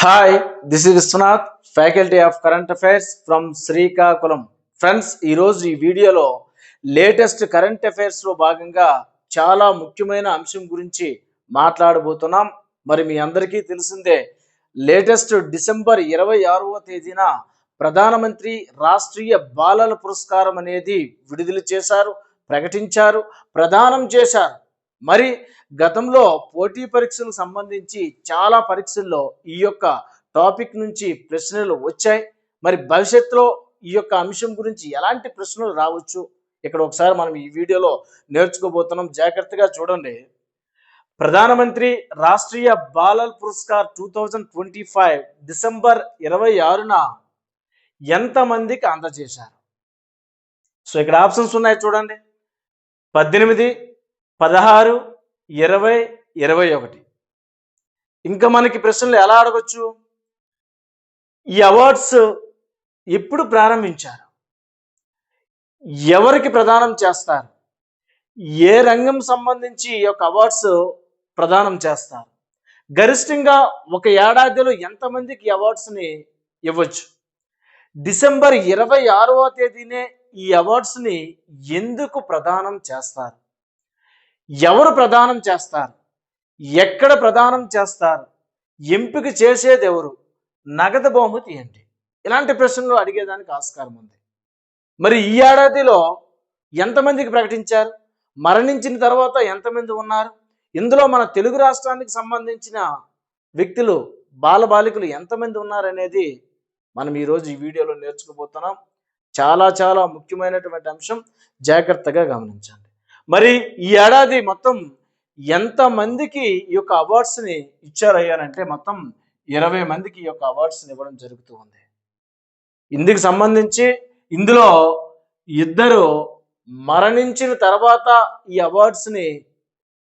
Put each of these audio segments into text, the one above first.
Hi, this is Vishwanath, faculty of current affairs from Srikakulam. Friends, ఈరోజు ఈ వీడియోలో లేటెస్ట్ కరెంట్ అఫైర్స్లో భాగంగా చాలా ముఖ్యమైన అంశం గురించి మాట్లాడబోతున్నాం. మరి మీ అందరికీ తెలిసిందే, లేటెస్ట్ డిసెంబర్ 26వ తేదీన ప్రధానమంత్రి రాష్ట్రీయ బాలల పురస్కారం అనేది విడుదల చేశారు, ప్రకటించారు, ప్రదానం చేశారు. మరి గతంలో పోటీ పరీక్షలకు సంబంధించి చాలా పరీక్షల్లో ఈ యొక్క టాపిక్ నుంచి ప్రశ్నలు వచ్చాయి. మరి భవిష్యత్తులో ఈ యొక్క అంశం గురించి ఎలాంటి ప్రశ్నలు రావచ్చు, ఇక్కడ ఒకసారి మనం ఈ వీడియోలో నేర్చుకోబోతున్నాం. జాగ్రత్తగా చూడండి. ప్రధానమంత్రి రాష్ట్రీయ బాలల్ పురస్కార్ 2025 డిసెంబర్ 26న ఎంతమందికి అందజేశారు? సో ఇక్కడ ఆప్షన్స్ ఉన్నాయి చూడండి. 18, 16, 20, 21. ఇంకా మనకి ప్రశ్నలు ఎలా అడగొచ్చు? ఈ అవార్డ్స్ ఎప్పుడు ప్రారంభించారు, ఎవరికి ప్రదానం చేస్తారు, ఏ రంగం సంబంధించి ఈ యొక్క అవార్డ్స్ ప్రదానం చేస్తారు, గరిష్టంగా ఒక ఏడాదిలో ఎంతమందికి అవార్డ్స్ని ఇవ్వచ్చు, డిసెంబర్ 26వ తేదీనే ఈ అవార్డ్స్ని ఎందుకు ప్రదానం చేస్తారు, ఎవరు ప్రదానం చేస్తారు, ఎక్కడ ప్రదానం చేస్తారు, ఎంపిక చేసేది ఎవరు, నగదు బహుమతి ఏంటి? ఇలాంటి ప్రశ్నలు అడిగేదానికి ఆస్కారం ఉంది. మరి ఈ ఏడాదిలో ఎంతమందికి ప్రకటించారు, మరణించిన తర్వాత ఎంతమంది ఉన్నారు, ఇందులో మన తెలుగు రాష్ట్రానికి సంబంధించిన వ్యక్తులు బాలబాలికలు ఎంతమంది ఉన్నారనేది మనం ఈరోజు ఈ వీడియోలో నేర్చుకోబోతున్నాం. చాలా చాలా ముఖ్యమైనటువంటి అంశం, జాగ్రత్తగా గమనించండి. మరి ఈ ఏడాది మొత్తం ఎంతమందికి ఈ యొక్క అవార్డ్స్ని ఇచ్చారయ్యారంటే మొత్తం 20 మందికి ఈ యొక్క అవార్డ్స్ని ఇవ్వడం జరుగుతూ ఉంది. ఇందుకు సంబంధించి ఇందులో ఇద్దరు మరణించిన తర్వాత ఈ అవార్డ్స్ని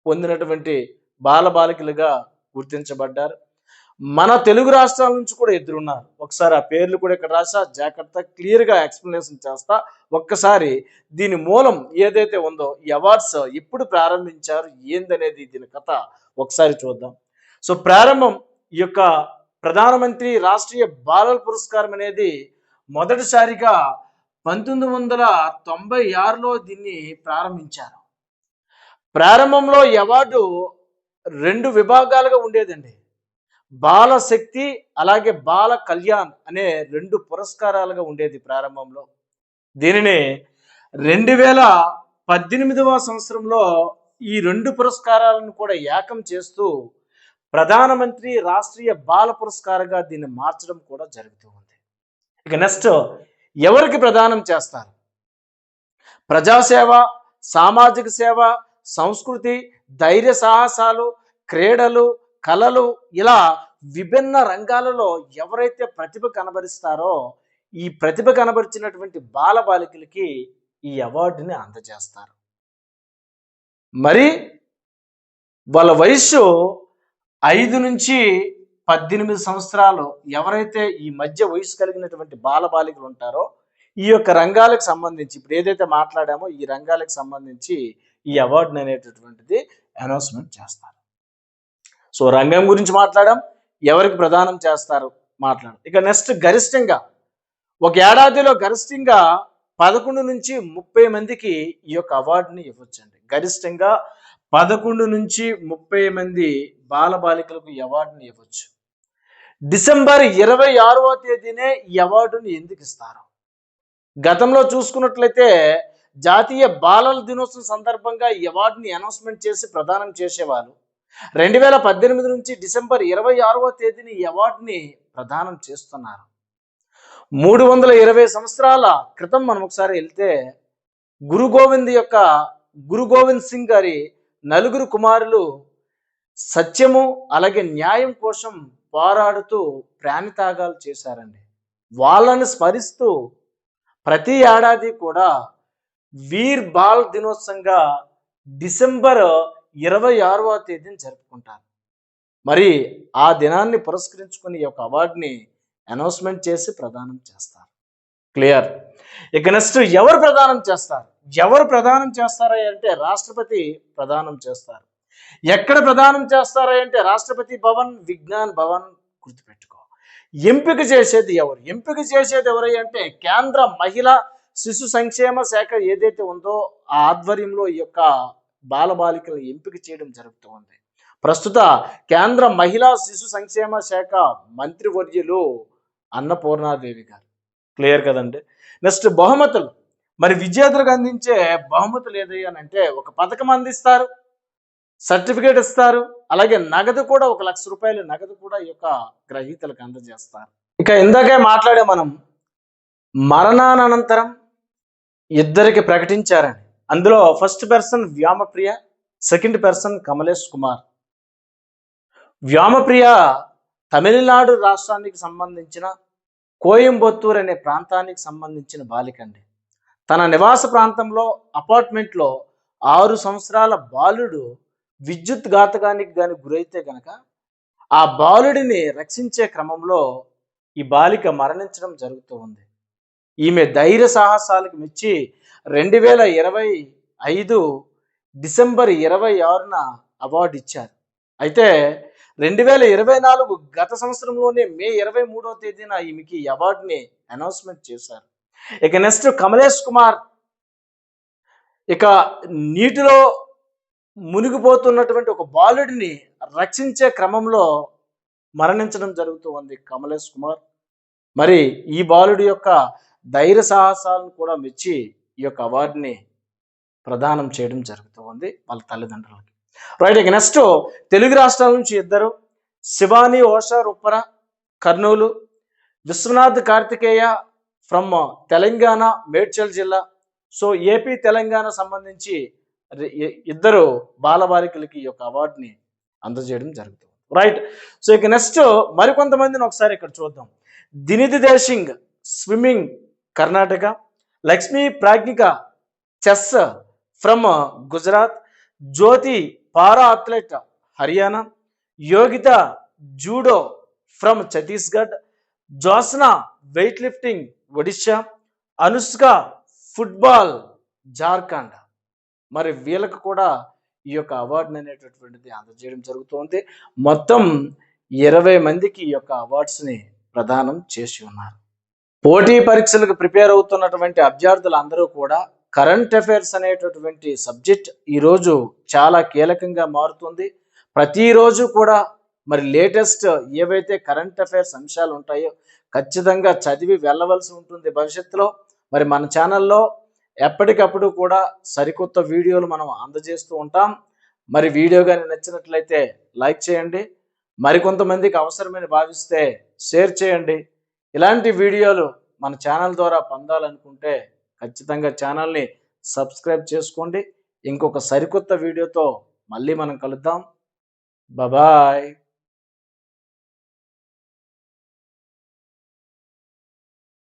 పొందినటువంటి బాలబాలికలుగా గుర్తించబడ్డారు. మన తెలుగు రాష్ట్రాల నుంచి కూడా ఇద్దరు ఉన్నారు. ఒకసారి ఆ పేర్లు కూడా ఇక్కడ రాసా, జాగ్రత్త క్లియర్గా ఎక్స్ప్లెనేషన్ చేస్తా. ఒక్కసారి దీని మూలం ఏదైతే ఉందో, ఈ అవార్డ్స్ ఎప్పుడు ప్రారంభించారు, ఏందనేది దీని కథ ఒకసారి చూద్దాం. సో ప్రారంభం, ఈ యొక్క ప్రధానమంత్రి రాష్ట్రీయ బాలల పురస్కారం అనేది మొదటిసారిగా 1996లో దీన్ని ప్రారంభించారు. ప్రారంభంలో ఈ అవార్డు 2 విభాగాలుగా ఉండేదండి. బాల శక్తి అలాగే బాల కళ్యాణ్ అనే 2 పురస్కారాలుగా ఉండేది ప్రారంభంలో. దీనిని 2018వ సంవత్సరంలో ఈ 2 పురస్కారాలను కూడా ఏకం చేస్తూ ప్రధానమంత్రి రాష్ట్రీయ బాల పురస్కారంగా దీన్ని మార్చడం కూడా జరుగుతూ ఉంది. ఇక నెక్స్ట్, ఎవరికి ప్రదానం చేస్తారు? ప్రజాసేవ, సామాజిక సేవ, సంస్కృతి, ధైర్య సాహసాలు, క్రీడలు, కళలు, ఇలా విభిన్న రంగాలలో ఎవరైతే ప్రతిభ కనబరుస్తారో ఈ ప్రతిభ కనబరిచినటువంటి బాలబాలికలకి ఈ అవార్డుని అందజేస్తారు. మరి వాళ్ళ వయస్సు 5 నుంచి 18 సంవత్సరాలు ఎవరైతే ఈ మధ్య వయసు కలిగినటువంటి బాలబాలికలు ఉంటారో ఈ యొక్క రంగాలకు సంబంధించి ఇప్పుడు ఏదైతే మాట్లాడామో ఈ రంగాలకు సంబంధించి ఈ అవార్డుని అనేటటువంటిది అనౌన్స్మెంట్ చేస్తారు. సో రంగం గురించి మాట్లాడాం, ఎవరికి ప్రదానం చేస్తారు మాట్లాడాం. ఇక నెక్స్ట్, గరిష్టంగా ఒక ఏడాదిలో గరిష్టంగా 11 నుంచి 30 మందికి ఈ యొక్క అవార్డుని ఇవ్వచ్చండి. గరిష్టంగా 11 నుంచి 30 మంది బాలబాలికలకు ఈ అవార్డుని ఇవ్వచ్చు. డిసెంబర్ 26వ తేదీనే ఈ అవార్డుని ఎందుకు ఇస్తారు? గతంలో చూసుకున్నట్లయితే జాతీయ బాలల దినోత్సవం సందర్భంగా ఈ అవార్డుని అనౌన్స్మెంట్ చేసి ప్రదానం చేసేవాళ్ళు. 2018 నుంచి డిసెంబర్ 26వ తేదీని ఈ అవార్డుని ప్రదానం చేస్తున్నారు. 320 సంవత్సరాల క్రితం మనం ఒకసారి వెళ్తే గురు గోవింద్ సింగ్ గారి 4 కుమారులు సత్యము అలాగే న్యాయం కోసం పోరాడుతూ ప్రాణత్యాగాలు చేశారండి. వాళ్ళని స్మరిస్తూ ప్రతి ఏడాది కూడా వీర్ బాల్ దినోత్సవంగా డిసెంబర్ 26వ తేదీని జరుపుకుంటారు. మరి ఆ దినాన్ని పురస్కరించుకుని ఈ యొక్క అవార్డుని అనౌన్స్మెంట్ చేసి ప్రదానం చేస్తారు. క్లియర్? ఇక నెక్స్ట్, ఎవరు ప్రదానం చేస్తారు? ఎవరు ప్రదానం చేస్తారా అంటే రాష్ట్రపతి ప్రదానం చేస్తారు. ఎక్కడ ప్రదానం చేస్తారా అంటే రాష్ట్రపతి భవన్, విజ్ఞాన్ భవన్, గుర్తుపెట్టుకో. ఎంపిక చేసేది ఎవరు? ఎంపిక చేసేది ఎవరు అంటే కేంద్ర మహిళా శిశు సంక్షేమ శాఖ ఏదైతే ఉందో ఆ ఆధ్వర్యంలో ఈ యొక్క బాలబాలికలను ఎంపిక చేయడం జరుగుతూ ఉంది. ప్రస్తుత కేంద్ర మహిళా శిశు సంక్షేమ శాఖ మంత్రివర్యులు అన్నపూర్ణాదేవి గారు. క్లియర్ కదండి. నెక్స్ట్ బహుమతులు. మరి విజేతలకు అందించే బహుమతులు ఏదయ్యానంటే ఒక పథకం అందిస్తారు, సర్టిఫికేట్ ఇస్తారు, అలాగే నగదు కూడా ₹1,00,000 నగదు కూడా ఈ యొక్క గ్రహీతలకు అందజేస్తారు. ఇక ఇందాకే మాట్లాడే మనం మరణానంతరం ఇద్దరికి ప్రకటించారని. అందులో first person వ్యామప్రియ, second person Kamlesh Kumar. వ్యామప్రియ Tamil Nadu రాష్ట్రానికి సంబంధించిన కోయంబత్తూర్ అనే ప్రాంతానికి సంబంధించిన బాలికండి. తన నివాస ప్రాంతంలో అపార్ట్మెంట్లో 6 సంవత్సరాల బాలుడు విద్యుత్ ఘాతకానికి గాని గురైతే గనక ఆ బాలుడిని రక్షించే క్రమంలో ఈ బాలిక మరణించడం జరుగుతూ ఉంది. ఈమె ధైర్య సాహసాలకు మెచ్చి 2025 డిసెంబర్ 26న అవార్డు ఇచ్చారు. అయితే 2024 గత సంవత్సరంలోనే మే 23వ తేదీన ఈమెకి ఈ అవార్డుని అనౌన్స్మెంట్ చేశారు. ఇక నెక్స్ట్ కమలేష్ కుమార్. ఇక నీటిలో మునిగిపోతున్నటువంటి ఒక బాలుడిని రక్షించే క్రమంలో మరణించడం జరుగుతూ ఉంది కమలేష్ కుమార్. మరి ఈ బాలుడి యొక్క ధైర్య సాహసాలను కూడా మెచ్చి ఈ యొక్క అవార్డుని ప్రదానం చేయడం జరుగుతూ ఉంది వాళ్ళ తల్లిదండ్రులకి. రైట్. ఇక నెక్స్ట్ తెలుగు రాష్ట్రాల నుంచి ఇద్దరు, శివాని ఓషా రుప్పర కర్నూలు, విశ్వనాథ్ కార్తికేయ ఫ్రమ్ తెలంగాణ మేడ్చల్ జిల్లా. సో ఏపీ తెలంగాణ సంబంధించి ఇద్దరు బాలబాలికలకి ఈ యొక్క అవార్డుని అందజేయడం జరుగుతుంది. రైట్. సో ఇక నెక్స్ట్ మరికొంతమందిని ఒకసారి ఇక్కడ చూద్దాం. Dhinidhi Desinghu swimming Karnataka, Lakshmi Pragnika chess from Gujarat, Jyoti para athlete Haryana, Yogita judo from Chhattisgarh, Josna weight lifting Odisha, Anushka football Jharkhand. మరి వీళ్ళకు కూడా ఈ యొక్క అవార్డుని అనేటటువంటిది అందజేయడం జరుగుతుంది. మొత్తం 20 మందికి ఈ యొక్క అవార్డ్స్ని ప్రదానం చేసి ఉన్నారు. పోటీ పరీక్షలకు ప్రిపేర్ అవుతున్నటువంటి అభ్యర్థులందరూ కూడా కరెంట్ అఫైర్స్ అనేటటువంటి సబ్జెక్ట్ ఈరోజు చాలా కీలకంగా మారుతుంది. ప్రతిరోజు కూడా మరి లేటెస్ట్ ఏవైతే కరెంట్ అఫైర్స్ అంశాలు ఉంటాయో ఖచ్చితంగా చదివి వెళ్ళవలసి ఉంటుంది భవిష్యత్తులో. మరి మన ఛానల్లో ఎప్పటికప్పుడు కూడా సరికొత్త వీడియోలు మనం అందజేస్తూ ఉంటాం. మరి వీడియో కానీ నచ్చినట్లయితే లైక్ చేయండి, మరికొంతమందికి అవసరమని భావిస్తే షేర్ చేయండి. ఇలాంటి వీడియోలు మన ఛానల్ ద్వారా పొందాలనుకుంటే ఖచ్చితంగా ఛానల్ని సబ్స్క్రైబ్ చేసుకోండి. ఇంకొక సరికొత్త వీడియోతో మళ్ళీ మనం కలుద్దాం. బాయ్.